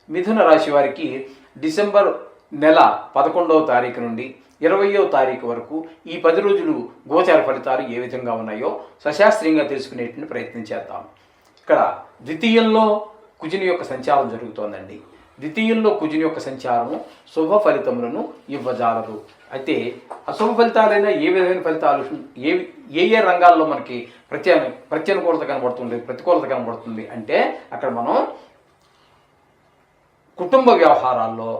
మిథున రాశి వారికి డిసెంబర్ నెల 11వ తారీఖు నుండి 20వ తారీఖు వరకు ఈ 10 రోజులు గోచార ఫలితాలు ఏ విధంగా ఉన్నాయో సశాస్త్రీయంగా తెలుసుకునేటువంటి ప్రయత్నం చేద్దాం. ఇక్కడ ద్వితీయంలో కుజుని యొక్క సంచారం జరుగుతోందండి. ద్వితీయంలో కుజుని యొక్క సంచారము శుభ ఫలితములను ఇవ్వజాలదు. అయితే అశుభ ఫలితాలైనా ఏ విధమైన ఫలితాలు ఏ రంగాల్లో మనకి ప్రత్యనుకూలత కనబడుతుంది, ప్రతికూలత కనబడుతుంది అంటే అక్కడ మనం కుటుంబ వ్యవహారాల్లో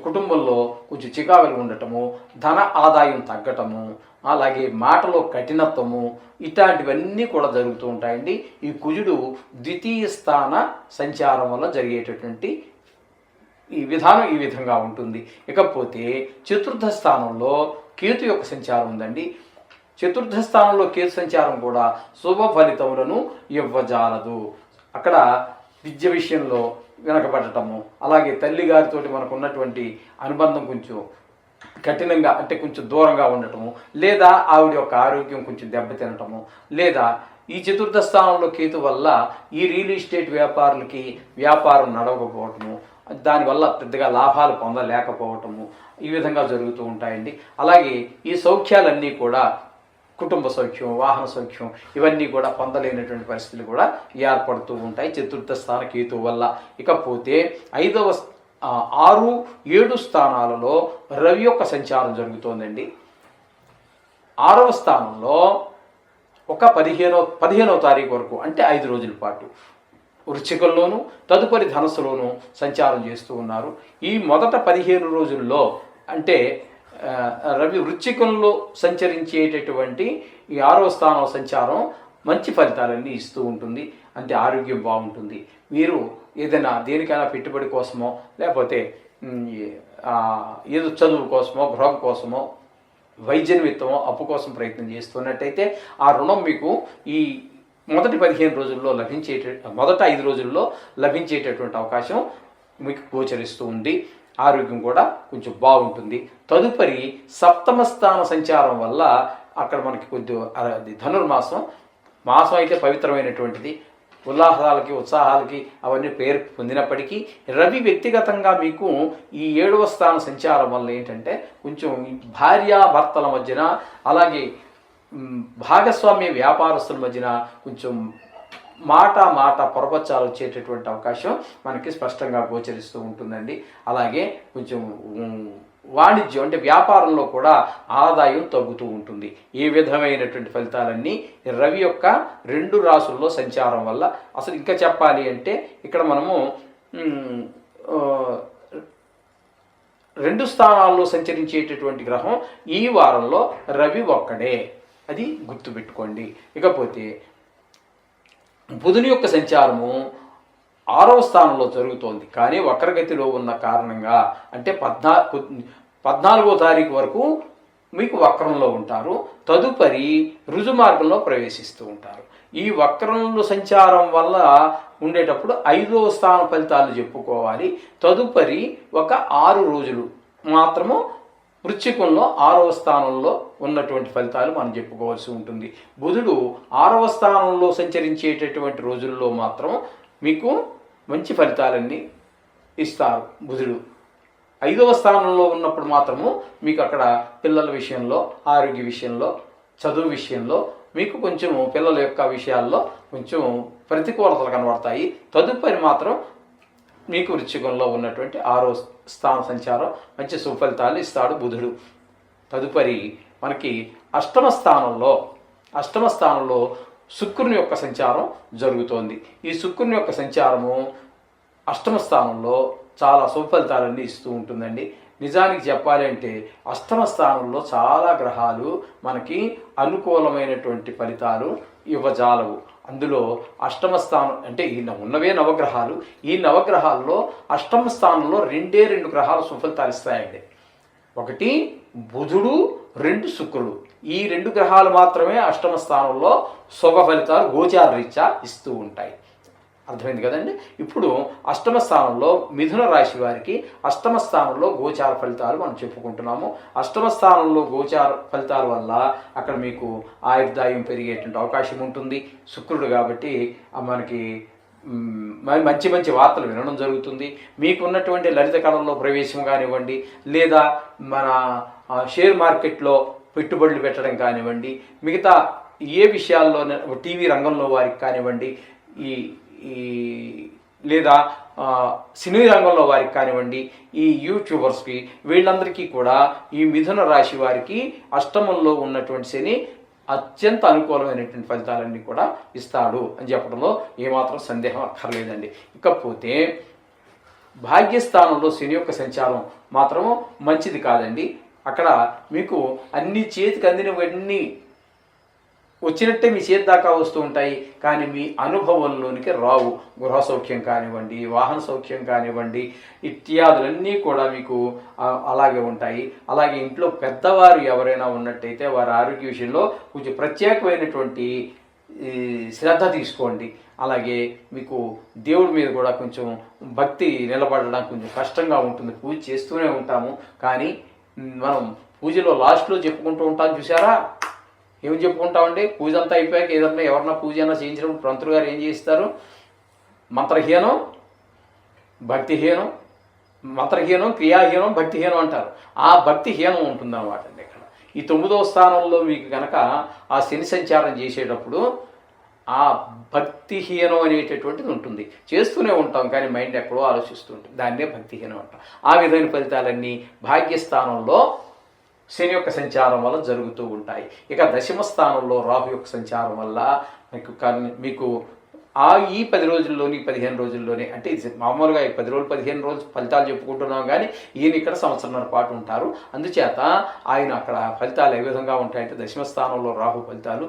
కుటుంబంలో కొంచెం చికాకులు ఉండటము, ధన ఆదాయం తగ్గటము, అలాగే మాటలో కఠినత్వము ఇట్లాంటివన్నీ కూడా జరుగుతూ ఉంటాయండి. ఈ కుజుడు ద్వితీయ స్థాన సంచారం వల్ల జరిగేటటువంటి ఈ విధానం ఈ విధంగా ఉంటుంది. ఇకపోతే చతుర్థ స్థానంలో కేతు యొక్క సంచారం ఉందండి. చతుర్థ స్థానంలో కేతు సంచారం కూడా శుభ ఫలితములను ఇవ్వజాలదు. అక్కడ విద్య విషయంలో వెనకబడటము, అలాగే తల్లిగారితో మనకు ఉన్నటువంటి అనుబంధం కొంచెం కఠినంగా అంటే కొంచెం దూరంగా ఉండటము, లేదా ఆవిడ యొక్క ఆరోగ్యం కొంచెం దెబ్బతినటము, లేదా ఈ చతుర్థ స్థానంలో కేతు వల్ల ఈ రియల్ ఎస్టేట్ వ్యాపారులకి వ్యాపారం నడవకపోవటము, దానివల్ల పెద్దగా లాభాలు పొందలేకపోవటము ఈ విధంగా జరుగుతూ ఉంటాయండి. అలాగే ఈ సౌఖ్యాలన్నీ కూడా కుటుంబ సౌఖ్యం, వాహన సౌఖ్యం ఇవన్నీ కూడా పొందలేనటువంటి పరిస్థితులు కూడా ఏర్పడుతూ ఉంటాయి చతుర్థ స్థాన కేతు వల్ల. ఇకపోతే 5వ 6, 7 స్థానాలలో రవి యొక్క సంచారం జరుగుతోందండి. 6వ స్థానంలో ఒక 15వ తారీఖు వరకు అంటే 5 రోజుల పాటు వృశ్చికంలోను తదుపరి ధనస్సులోను సంచారం చేస్తూ ఉన్నారు. ఈ మొదట 15 రోజుల్లో అంటే రవి వృశ్చికంలో సంచరించేటటువంటి ఈ 6వ స్థానం సంచారం మంచి ఫలితాలన్నీ ఇస్తూ ఉంటుంది. అంటే ఆరోగ్యం బాగుంటుంది. మీరు ఏదైనా దేనికైనా పెట్టుబడి కోసమో లేకపోతే ఏదో చదువు కోసమో గృహం కోసమో వైద్య నిమిత్తమో అప్పు కోసం ప్రయత్నం చేస్తున్నట్టయితే ఆ రుణం మీకు ఈ మొదటి 15 రోజుల్లో మొదట 5 రోజుల్లో లభించేటటువంటి అవకాశం మీకు గోచరిస్తూ ఉంది. ఆరోగ్యం కూడా కొంచెం బాగుంటుంది. తదుపరి 7వ స్థాన సంచారం వల్ల అక్కడ మనకి కొద్ది ధనుర్మాసం అయితే పవిత్రమైనటువంటిది, ఉల్లాసాలకి ఉత్సాహాలకి అవన్నీ పేరు పొందినప్పటికీ రవి వ్యక్తిగతంగా మీకు ఈ 7వ స్థాన సంచారం వల్ల ఏంటంటే కొంచెం భార్యాభర్తల మధ్యన అలాగే భాగస్వామ్య వ్యాపారస్తుల మధ్యన కొంచెం మాట పొరపచ్చాలు వచ్చేటటువంటి అవకాశం మనకి స్పష్టంగా గోచరిస్తూ ఉంటుందండి. అలాగే కొంచెం వాణిజ్యం అంటే వ్యాపారంలో కూడా ఆదాయం తగ్గుతూ ఉంటుంది. ఈ విధమైనటువంటి ఫలితాలన్నీ రవి యొక్క 2 రాసుల్లో సంచారం వల్ల. అసలు ఇంకా చెప్పాలి అంటే ఇక్కడ మనము 2 స్థానాల్లో సంచరించేటటువంటి గ్రహం ఈ వారంలో రవి ఒక్కడే, అది గుర్తుపెట్టుకోండి. ఇకపోతే బుధుని యొక్క సంచారము 6వ స్థానంలో జరుగుతోంది. కానీ వక్రగతిలో ఉన్న కారణంగా అంటే 14వ తారీఖు వరకు మీకు వక్రంలో ఉంటారు. తదుపరి రుజుమార్గంలో ప్రవేశిస్తూ ఉంటారు. ఈ వక్రంలో సంచారం వల్ల ఉండేటప్పుడు 5వ స్థాన ఫలితాలు చెప్పుకోవాలి. తదుపరి ఒక 6 రోజులు మాత్రము వృశ్చికంలో 6వ స్థానంలో ఉన్నటువంటి ఫలితాలు మనం చెప్పుకోవాల్సి ఉంటుంది. బుధుడు 6వ స్థానంలో సంచరించేటటువంటి రోజుల్లో మాత్రం మీకు మంచి ఫలితాలన్నీ ఇస్తారు. బుధుడు 5వ స్థానంలో ఉన్నప్పుడు మాత్రము మీకు అక్కడ పిల్లల విషయంలో, ఆరోగ్య విషయంలో, చదువు విషయంలో మీకు కొంచెం పిల్లల యొక్క విషయాల్లో కొంచెం ప్రతికూలతలు కనబడతాయి. తదుపరి మాత్రం మీకు వృశ్చికంలో ఉన్నటువంటి 6వ స్థాన సంచారం మంచి సుఫలితాలు ఇస్తాడు బుధుడు. తదుపరి మనకి అష్టమ స్థానంలో శుక్రుని యొక్క సంచారం జరుగుతోంది. ఈ శుక్రుని యొక్క సంచారము అష్టమ స్థానంలో చాలా సుఫలితాలన్నీ ఇస్తూ ఉంటుందండి. నిజానికి చెప్పాలి అంటే అష్టమ స్థానంలో చాలా గ్రహాలు మనకి అనుకూలమైనటువంటి ఫలితాలు ఇవ్వజాలవు. అందులో అష్టమ స్థానం అంటే ఈ ఉన్నవే నవగ్రహాలు. ఈ నవగ్రహాల్లో అష్టమ స్థానంలో 2 గ్రహాలు సుఫలితాలు ఇస్తాయండి. ఒకటి బుధుడు, 2 శుక్రుడు. ఈ 2 గ్రహాలు మాత్రమే అష్టమ స్థానంలో శుభ ఫలితాలు గోచార రీత్యా ఇస్తూ ఉంటాయి. అర్థమైంది కదండి. ఇప్పుడు అష్టమ స్థానంలో మిథున రాశి వారికి అష్టమ స్థానంలో గోచార ఫలితాలు మనం చెప్పుకుంటున్నాము. అష్టమ స్థానంలో గోచార ఫలితాల వల్ల అక్కడ మీకు ఆయుర్దాయం పెరిగేటువంటి అవకాశం ఉంటుంది. శుక్రుడు కాబట్టి మనకి మంచి మంచి వార్తలు వినడం జరుగుతుంది. మీకున్నటువంటి లలిత కళల్లో ప్రవేశం కానివ్వండి, లేదా మన షేర్ మార్కెట్లో పెట్టుబడులు పెట్టడం కానివ్వండి, మిగతా ఏ విషయాల్లో టీవీ రంగంలో వారికి కానివ్వండి, ఈ ఈ లేదా సినీ రంగంలో వారికి కానివ్వండి, ఈ యూట్యూబర్స్కి వీళ్ళందరికీ కూడా ఈ మిథున రాశి వారికి అష్టమంలో ఉన్నటువంటి శని అత్యంత అనుకూలమైనటువంటి ఫలితాలన్నీ కూడా ఇస్తాడు అని చెప్పడంలో ఏమాత్రం సందేహం అక్కర్లేదండి. ఇకపోతే భాగ్యస్థానంలో శని యొక్క సంచారం మాత్రము మంచిది కాదండి. అక్కడ మీకు అన్ని చేతికి అందినవన్నీ వచ్చినట్టే మీ చేతి దాకా వస్తూ ఉంటాయి, కానీ మీ అనుభవంలోనికి రావు. గృహ సౌఖ్యం కానివ్వండి, వాహన సౌఖ్యం కానివ్వండి, ఇత్యాదులన్నీ కూడా మీకు అలాగే ఉంటాయి. అలాగే ఇంట్లో పెద్దవారు ఎవరైనా ఉన్నట్టయితే వారి ఆరోగ్య విషయంలో కొంచెం ప్రత్యేకమైనటువంటి శ్రద్ధ తీసుకోండి. అలాగే మీకు దేవుడి మీద కూడా కొంచెం భక్తి నిలబడడానికి కొంచెం కష్టంగా ఉంటుంది. పూజ చేస్తూనే ఉంటాము, కానీ మనం పూజలో లాస్ట్లో చెప్పుకుంటూ ఉంటాం చూసారా, ఏమి చెప్పుకుంటామండి? పూజ అంతా అయిపోయాక ఏదన్నా ఎవరన్నా పూజ అయినా చేయించినప్పుడు పంతులు గారు ఏం చేయిస్తారు? మంత్రహీనం, భక్తిహీనం, మంత్రహీనం, క్రియాహీనం, భక్తిహీనం అంటారు. ఆ భక్తిహీనం ఉంటుందన్నమాట అండి ఇక్కడ. ఈ 9వ స్థానంలో మీకు కనుక ఆ శని సంచారం చేసేటప్పుడు ఆ భక్తిహీనం అనేటటువంటిది ఉంటుంది. చేస్తూనే ఉంటాం కానీ మైండ్ ఎక్కడో ఆలోచిస్తూ ఉంటుంది, దాన్నే భక్తిహీనం అంటాం. ఆ విధమైన ఫలితాలన్నీ భాగ్యస్థానంలో శని యొక్క సంచారం వల్ల జరుగుతూ ఉంటాయి. ఇక దశమ స్థానంలో రాహు యొక్క సంచారం వల్ల మీకు ఈ 10 రోజుల్లోని 15 రోజుల్లోనే, అంటే మామూలుగా 10 రోజులు 15 రోజులు ఫలితాలు చెప్పుకుంటున్నాం, కానీ ఈయన ఇక్కడ సంవత్సరంన్నర పాటు ఉంటారు. అందుచేత ఆయన అక్కడ ఫలితాలు ఏ విధంగా ఉంటాయంటే దశమ స్థానంలో రాహు ఫలితాలు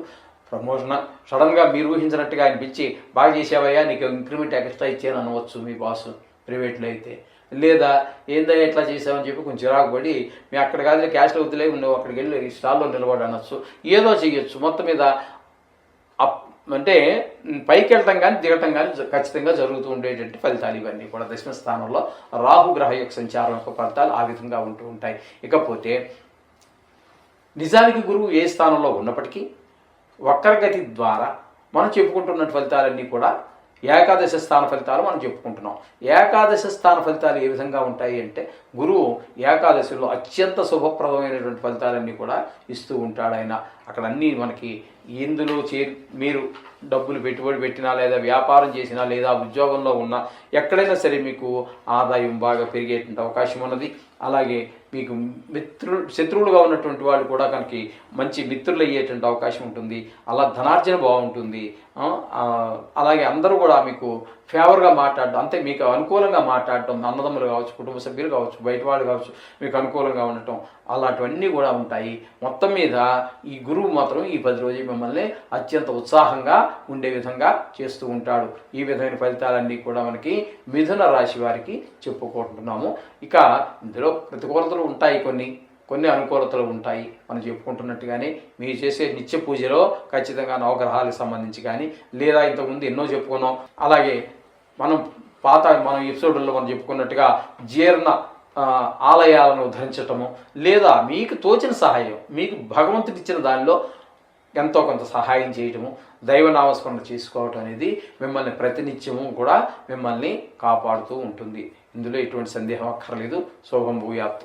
ప్రమోషన్ సడన్గా మీరు ఊహించినట్టుగా ఆయన పిలిచి బాగా చేసావయ్యా నీకు ఇంక్రిమెంట్ ఎక్స్ట్రా ఇచ్చాను అనవచ్చు మీ బాసు ప్రైవేట్లో అయితే. లేదా ఏందా ఎట్లా చేసామని చెప్పి కొంచెం చిరాకు పడి మేము అక్కడ కాదు క్యాష్లో వద్దులే నువ్వు అక్కడికి వెళ్ళి స్టాల్లో నిలబడి అనొచ్చు, ఏదో చేయొచ్చు. మొత్తం మీద అంటే పైకి వెళ్ళటం కానీ దిగటం కానీ ఖచ్చితంగా జరుగుతూ ఉండేటువంటి ఫలితాలు ఇవన్నీ కూడా దశమ స్థానంలో రాహు గ్రహ యొక్క సంచారం యొక్క ఫలితాలు ఆ విధంగా ఉంటూ ఉంటాయి. ఇకపోతే నిజానికి గురువు ఏ స్థానంలో ఉన్నప్పటికీ వక్రగతి ద్వారా మనం చెప్పుకుంటున్న ఫలితాలన్నీ కూడా ఏకాదశ స్థాన ఫలితాలు మనం చెప్పుకుంటున్నాం. ఏకాదశ స్థాన ఫలితాలు ఏ విధంగా ఉంటాయి అంటే గురువు ఏకాదశిలో అత్యంత శుభప్రదమైనటువంటి ఫలితాలన్నీ కూడా ఇస్తూ ఉంటాడు. ఆయన అక్కడ అన్నీ మనకి ఎందులో మీరు డబ్బులు పెట్టుబడి పెట్టినా, లేదా వ్యాపారం చేసినా, లేదా ఉద్యోగంలో ఉన్నా, ఎక్కడైనా సరే మీకు ఆదాయం బాగా పెరిగేటువంటి అవకాశం ఉన్నది. అలాగే మీకు శత్రువులుగా ఉన్నటువంటి వాళ్ళు కూడా కనుక మంచి మిత్రులు అయ్యేటువంటి అవకాశం ఉంటుంది. అలా ధనార్జన బాగుంటుంది. అలాగే అందరూ కూడా మీకు ఫేవర్గా మాట్లాడడం, అంతే మీకు అనుకూలంగా మాట్లాడటం, అన్నదమ్ములు కావచ్చు, కుటుంబ సభ్యులు కావచ్చు, బయట వాళ్ళు కావచ్చు, మీకు అనుకూలంగా ఉండటం, అలాంటివన్నీ కూడా ఉంటాయి. మొత్తం మీద ఈ గురువు మాత్రం ఈ 10 రోజులు మిమ్మల్ని అత్యంత ఉత్సాహంగా ఉండే విధంగా చేస్తూ ఉంటాడు. ఈ విధమైన ఫలితాలన్నీ కూడా మనకి మిథున రాశి వారికి చెప్పుకుంటున్నాము. ఇక ఇందులో ప్రతికూలతలు ఉంటాయి, కొన్ని అనుకూలతలు ఉంటాయి. మనం చెప్పుకుంటున్నట్టుగానే మీరు చేసే నిత్య పూజలో ఖచ్చితంగా నవగ్రహాలకు సంబంధించి కానీ, లేదా ఇంతకుముందు ఎన్నో చెప్పుకున్నాం, అలాగే మనం ఎపిసోడ్లో మనం చెప్పుకున్నట్టుగా జీర్ణ ఆలయాలను ధరించటము, లేదా మీకు తోచిన సహాయం, మీకు భగవంతుడు ఇచ్చిన దానిలో ఎంతో కొంత సహాయం చేయటము, దైవనామస్మరణ చేసుకోవటం అనేది మిమ్మల్ని ప్రతినిత్యము కూడా మిమ్మల్ని కాపాడుతూ ఉంటుంది. ఇందులో ఎటువంటి సందేహం అక్కర్లేదు. శుభం భూయాత్.